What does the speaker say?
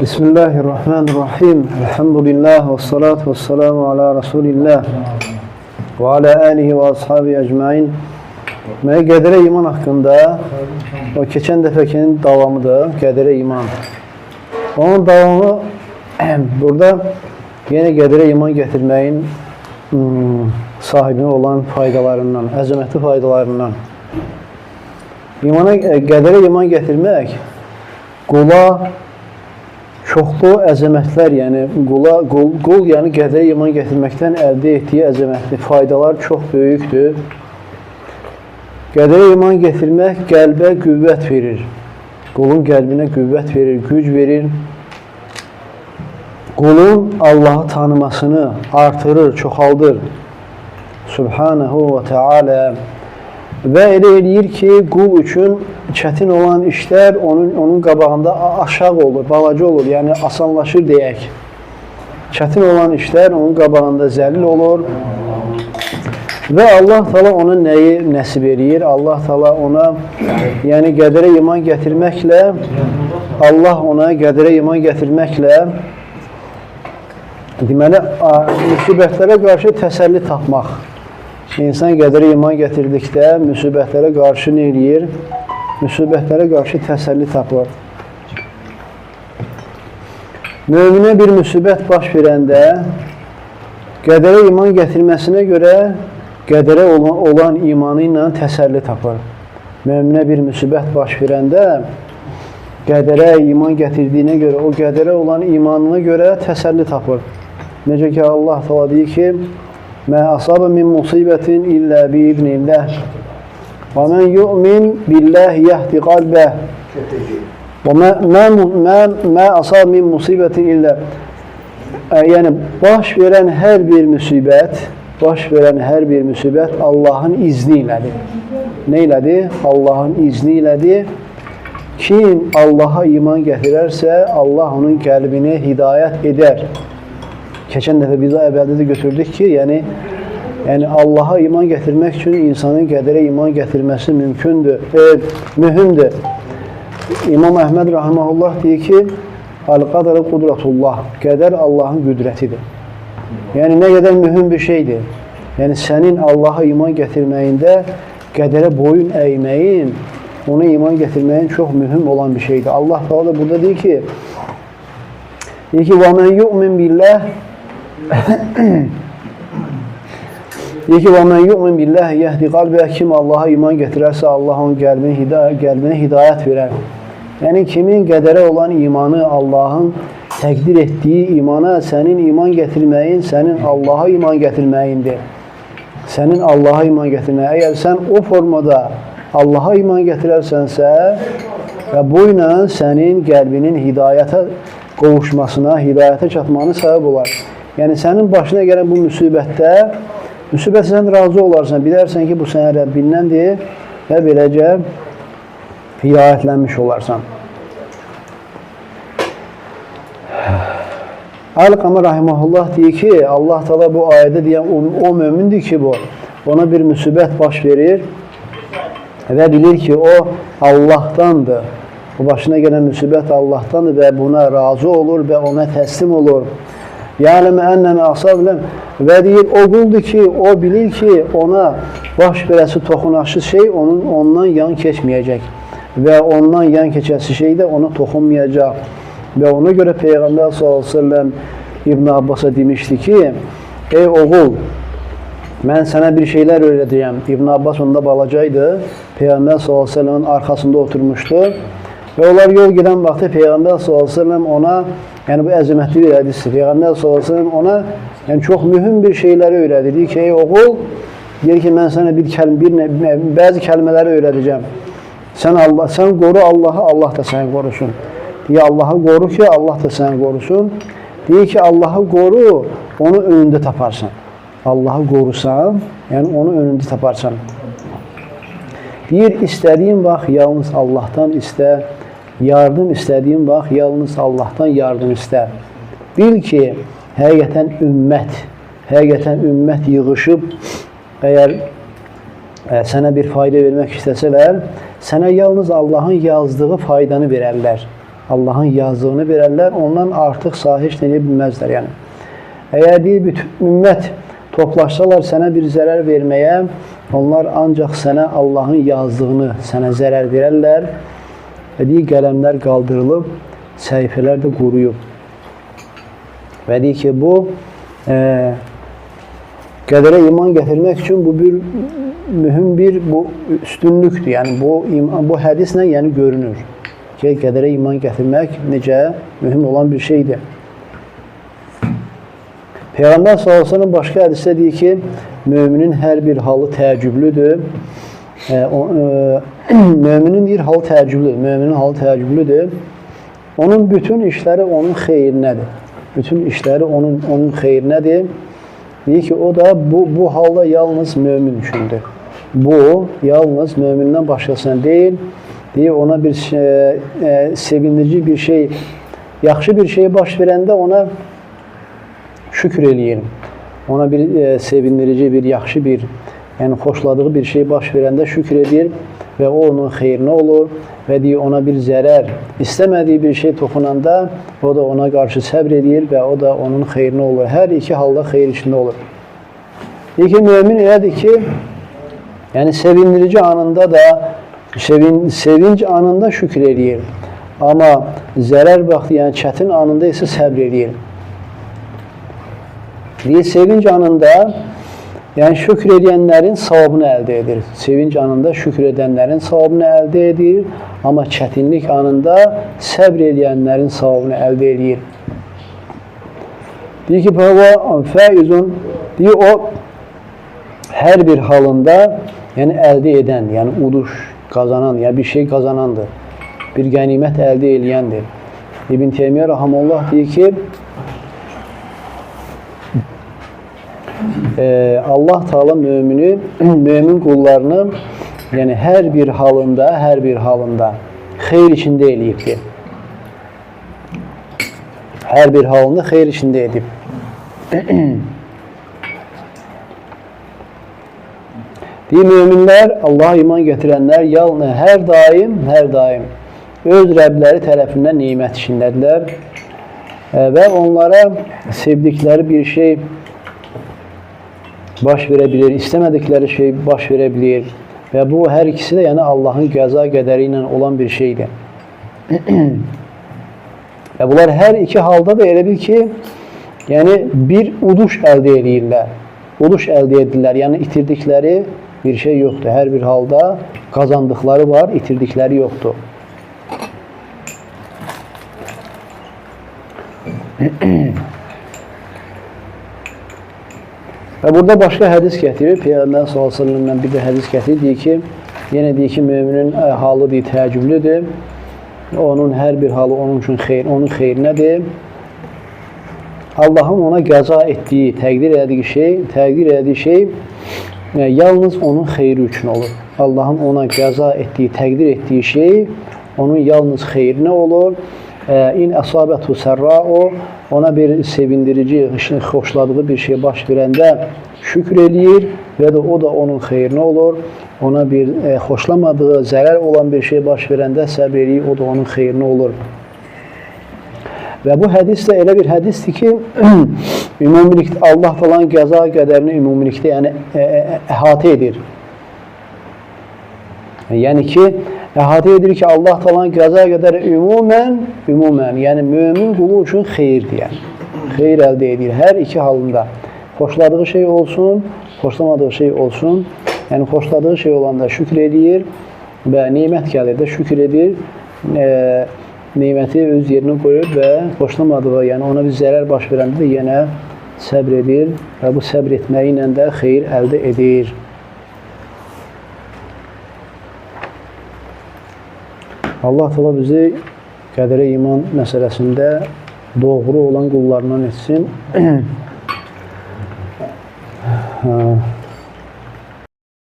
Bismillahirrahmanirrahim. Elhamdülillah ve salatu ve selamu ala Resulillah ve ala alihi ve ashabi ecmain. Mənə qədərə iman haqqında o keçən dəfəkinin davamıdır, qədərə iman. Onun davamı burada yenə qədərə iman gətirməyin sahibinə olan faydalarından, əzəmətli faydalarından. Qədərə iman gətirmək qula çoxlu əzəmətlər, yəni qul yəni qədərə iman gətirməkdən əldə etdiyi əzəmətli faydalar çox böyükdür. Qədərə iman gətirmək qəlbə qüvvət verir. Qulun qəlbinə qüvvət verir, güc verir. Qulun Allahı tanımasını artırır, çoxaldır. Subhanahu və Teala. Və elə eləyir ki, qul üçün çətin olan işlər onun qabağında aşağı olur, balaca olur, yəni asanlaşır deyək. Çətin olan işlər onun qabağında zəlil olur. Və Allah Teala ona nəyi nəsib eləyir? Allah Teala ona, yəni qədərə iman gətirməklə, Allah ona qədərə iman gətirməklə, deməli, müsibətlərə qarşı təsəlli tapmaq. İnsan qədərə iman gətirdikdə müsibətlərə qarşı nə eləyir? Müsibətlərə qarşı təsəlli tapır. Möminə bir müsibət baş verəndə qədərə iman gətirməsinə görə qədərə olan imanı ilə təsəlli tapır. Möminə bir müsibət baş verəndə qədərə iman gətirdiyinə görə, o qədərə olan imanına görə təsəlli tapır. Necə ki, Allah Teala deyir ki, Mə asabə min musibətin illə bi-idnillah və mən yu'min billah yəhdi qalbəh və mə asabə min musibətin illə, yəni baş verən hər bir müsibət Allahın izni ilədir. Nə ilədir? Allahın izni ilədir. Kim Allaha iman gətirərsə, Allah onun qəlbini hidayət edər. Keçən dəfə biz əvvəldə də götürdük ki, yəni Allaha iman gətirmək üçün insanın qədərə iman gətirməsi mühümdür. İmam Əhməd Rahiməhullah deyir ki, Əl-qədərə qudratullah, qədər Allahın qüdrətidir. Yəni, nə qədər mühüm bir şeydir. Yəni, sənin Allaha iman gətirməyində qədərə boyun əyməyin, ona iman gətirməyin çox mühüm olan bir şeydir. Allah da burada deyir ki, وَمَنْ يُؤْمِنْ بِاللّٰهِ وَمَنْ يُؤْمِنْ بِاللّٰهِ يَهْدِ قَلْبَهِ Kim Allaha iman gətirərsə, Allah onun qəlbinə hidayət verər. Yəni, kimin qədərə olan imanı, Allahın təqdir etdiyi imana, sənin iman gətirməyin, sənin Allaha iman gətirməyindir. Sənin Allaha iman gətirməyin. Əgər sən o formada Allaha iman gətirərsənsə, və bu ilə sənin qəlbinin hidayətə qovuşmasına, hidayətə çatmanı səbəb olar. Yəni, sənin başına gələn bu müsibətdə, sən razı olarsan, bilərsən ki, bu sənə Rəbbindəndir və beləcə hidayətlənmiş olarsan. Əl-Qəmər Rahiməhullah deyir ki, Allah Teala bu ayədə deyən o mömindir ki, ona bir müsibət baş verir və bilir ki, o Allahdandır. Bu başına gələn müsibət Allahdandır və buna razı olur və ona təslim olur. Ya'ləmə ənəmə asabələm və deyir, o quldur ki, o bilir ki, ona baş verəsi toxunaşı şey ondan yan keçməyəcək və ondan yan keçəsi şey də ona toxunmayacaq. Və ona görə Peyğəmbər s.ə.v İbn Abbasa demişdi ki, ey oğul, mən sənə bir şeylər öyrədəyəm. İbn Abbas onda balacaydı, Peyğəmbər s.ə.v-in arxasında oturmuşdu və onlar yol gedən vaxtı Peyğəmbər s.ə.v ona, yəni bu əzəmətli bir hədisdir, Peyğəmbər s.ə.v ona çox mühüm bir şeyləri öyrədir. Deyir ki, ey oğul, deyir ki, mən sənə bəzi kəlmələri öyrədəcəm. Sən qoru Allahı, Allah da səni qorusun. Deyir, Allahı qoru ki, Allah da səni qorusun. Deyir ki, Allahı qoru, onu önündə taparsan. Allahı qorusan, yəni onu önündə taparsan. Deyir, istədiyin vaxt yalnız Allahdan istə, yardım istədiyin vaxt yalnız Allahdan yardım istə. Bil ki, həqiqətən ümmət yığışıb, əgər sənə bir fayda vermək istəsələr, sənə yalnız Allahın yazdığı faydanı verərlər. Allah'ın yazdığını verərlər, ondan artıq sahə heç nə edə bilməzlər. Yəni, əgər deyir, bütün ümmət toplaşsalar sənə bir zərər verməyə, onlar ancaq sənə Allahın yazdığını sənə zərər verərlər. Və deyir, qələmlər qaldırılıb, səhifələr də quruyub. Və deyir ki, bu qədərə iman gətirmək üçün bu bir mühüm bir üstünlükdür. Yəni, bu hədislə yəni görünür ki, qədərə iman gətirmək necə mühüm olan bir şeydir. Peyğəmbər s.ə.v başqa hədisdə deyir ki, müminin hər bir halı təəccüblüdür. Müminin deyir, halı təəccüblüdür. Müminin halı təəccüblüdür. Onun bütün işləri onun xeyrinədir. Bütün işləri onun xeyrinədir. Deyir ki, o da bu halda yalnız mömin üçündür. Bu, yalnız mömindən başqasına deyil. Deyir, ona bir sevindirici bir şey, yaxşı bir şey baş verəndə ona şükür eləyir. Ona bir sevindirici, bir yaxşı bir, yəni xoşladığı bir şey baş verəndə şükür edir və o onun xeyrinə olur. Və deyir, ona bir zərər, istəmədiyi bir şey toxunanda o da ona qarşı səbr edir və o da onun xeyrinə olur. Hər iki halda xeyir içində olur. Deyir ki, mümin elədir ki, yəni sevindirici anında da, sevinç anında şükür edir. Amma zərər vaxtı, yəni çətin anında isə səbr edir. Deyir, sevinç anında yəni şükür edənlərin savabını əldə edir. Sevinç anında şükür edənlərin savabını əldə edir. Amma çətinlik anında səbr edənlərin savabını əldə edir. Deyir ki, fəizun, deyir, o hər bir halında yəni əldə edən, yəni uduş qazanan, yəni bir şey qazanandır. Bir qənimət əldə edəndir. İbn Teymiyyə rahimehullah deyir ki, Allah Teala mömin qullarını yəni hər bir halında xeyir içində eləyibdir. Hər bir halında xeyir içində edib. Deyir, möminlər, Allah'a iman gətirənlər yalnız hər daim öz Rəbləri tərəfindən nimət içindədirlər və onlara sevdikləri bir şey baş verə bilir, istəmədikləri şey baş verə bilir və bu hər ikisi də yəni Allahın qəza qədəri ilə olan bir şeydir. Və bunlar hər iki halda da elə bil ki, yəni bir uduş əldə edirlər. Uduş əldə edirlər, yəni itirdikləri bir şey yoxdur. Hər bir halda qazandıqları var, itirdikləri yoxdur. Və burada başqa hədis gətirir. Peyğəmbər s.ə.v-dən bir də hədis gətirir. Deyir ki, yenə deyir ki, müminin halı deyir, təəccüblüdür. Onun hər bir halı onun üçün onun xeyrinədir. Allahın ona qəza etdiyi, təqdir elədiyi şey yalnız onun xeyri üçün olur. Allahın ona qəza etdiyi, təqdir etdiyi şey onun yalnız xeyrinə olur. İn əsabətu sərra'u, ona bir sevindirici, xoşladığı bir şey baş verəndə şükür eləyir və də o da onun xeyrinə olur. Ona bir xoşlamadığı, zərər olan bir şey baş verəndə səbr eləyir, o da onun xeyrinə olur. Və bu hədis də elə bir hədisdir ki, ümumilikdə Allah falan qəza qədərini ümumilikdə yəni əhatə edir. Yəni ki, əhatə edir ki, Allah talan qəza qədəri ümumən, yəni mömin qulu üçün xeyirdir, yəni. Xeyir əldə edir hər iki halında. Xoşladığı şey olsun, xoşlamadığı şey olsun. Yəni, xoşladığı şey olanda şükür edir və nimət gəlir də şükür edir. Niməti öz yerinə qoyur və xoşlamadığı, yəni ona bir zərər baş verəndə də yenə səbr edir və bu səbr etməyi ilə də xeyir əldə edir. Allah Teala bizi qədərə iman məsələsində doğru olan qullarından etsin.